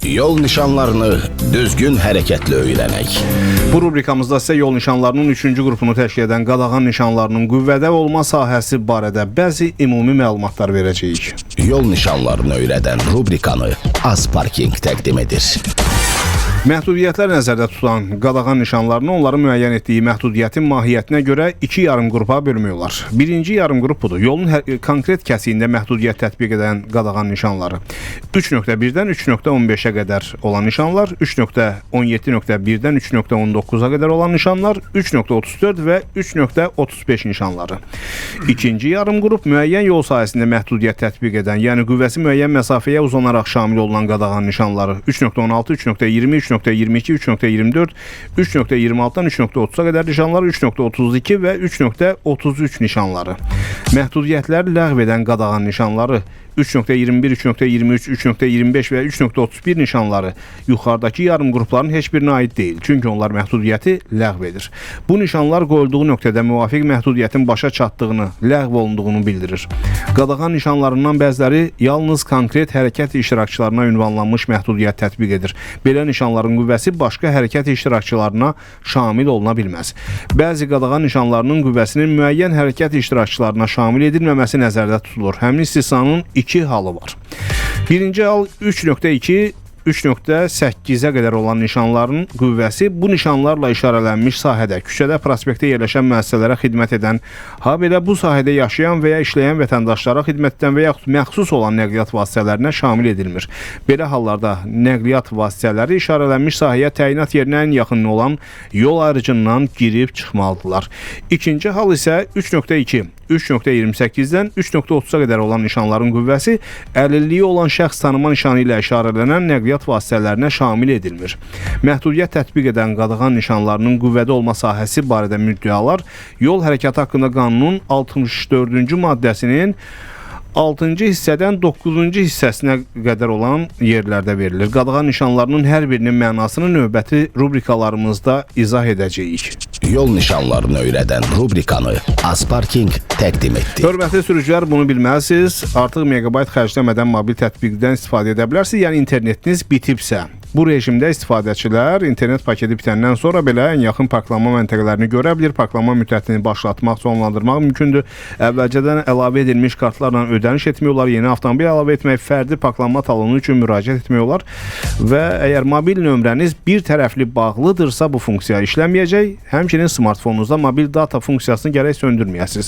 Yol nişanlarını düzgün hərəkətlə öyrənək. Bu rubrikamızda sizə yol nişanlarının 3-cü qrupunu təşkil edən qadağan nişanlarının qüvvədə olma sahəsi barədə bəzi ümumi məlumatlar verəcəyik. Yol nişanlarını öyrədən rubrikanı Azparking təqdim edir. Məhdudiyyətlər nəzərdə tutulan qadağan nişanlarını onların müəyyən etdiyi məhdudiyyətin mahiyyətinə görə iki yarım qrupa bölmək olar. Birinci yarım qrup budur. Yolun konkret kəsiyində məhdudiyyət tətbiq edən qadağan nişanları. 3.1-dən 3.15-ə qədər olan nişanlar, 3.17.1-dən 3.19-a qədər olan nişanlar, 3.34 və 3.35 nişanları. İkinci yarım qrup müəyyən yol sahəsində məhdudiyyət tətbiq edən, yəni qüvvəsi müəyyən məsafəyə uzanaraq şamil olunan qadağan nişanları. 3.16, 3.20, 3.22, 3.24, 3.26-dan 3.30-a qədər nişanlar, 3.32 və 3.33 nişanları. Məhdudiyyətləri ləğv edən qadağan nişanları 3.21, 3.23, 3.25 və 3.31 nişanları yuxarıdakı yarım qrupların heç birinə aid deyil. Çünki onlar məhdudiyyəti ləğv edir. Bu nişanlar qoyulduğu nöqtədə müvafiq məhdudiyyətin başa çatdığını, ləğv olunduğunu bildirir. Qadağan nişanlarından bəziləri yalnız konkret hərəkət iştirakçılarına ünvanlanmış məhdudiyyət tətbiq edir. Belə nişanların qüvvəsi başqa hərəkət iştirakçılarına şamil oluna bilməz. Bəzi qadağan nişanlarının qüvvəsinin müəyyən hərəkət iştirakçılarına şamil edilməməsi nəzərdə tutulur. Həmin istisnanın iki halı var. Birinci hal 3.2 3.8-ə qədər olan nişanların qüvvəsi bu nişanlarla işarələnmiş sahədə, küçədə, prospektdə yerləşən müəssisələrə xidmət edən, habelə bu sahədə yaşayan və ya işləyən vətəndaşlara xidmət edən və yaxud məxsus olan nəqliyyat vasitələrinə şamil edilmir. Belə hallarda nəqliyyat vasitələri işarələnmiş sahəyə təyinat yerinə ən yaxın olan yol ayrıcından girib çıxmalıdırlar. İkinci hal isə 3.2 3.28-dən 3.30-a qədər olan nişanların qüvvəsi əlilliyi olan şəxs tanıma nişanı ilə işarələnən nəqliyyat vasitələrinə şamil edilmir. Məhdudiyyət tətbiq edən qadağan nişanlarının qüvvədə olma sahəsi barədə müddəalar Yol Hərəkatı haqqında qanunun 64-cü maddəsinin 6-cı hissədən 9-cu hissəsinə qədər olan yerlərdə verilir. Qadağan nişanlarının hər birinin mənasını növbəti rubrikalarımızda izah edəcəyik. Yol nişanlarını öyrədən rubrikanı Azparking təqdim etdi. Hörmətli sürücülər, bunu bilməlisiniz. Artıq megabayt xərcləmədən mobil tətbiqdən istifadə edə bilərsiniz. Yəni internetiniz bitibsə. Bu rejimdə istifadəçilər internet paketi bitəndən sonra belə ən yaxın parklanma məntəqələrini görə bilir. Parklanma müddətini başlatmaq, sonlandırmaq mümkündür. Əvvəlcədən əlavə edilmiş kartlarla ödəniş etmək olar. Yeni avtomobil əlavə etmək, fərdi parklanma talonu üçün müraciət etmək olar. Və əgər mobil nömrəniz bir tərəfli bağlıdırsa bu funksiya işləməyəcək. Həmçinin smartfonunuzda mobil data funksiyasını gərək söndürməyəsiniz.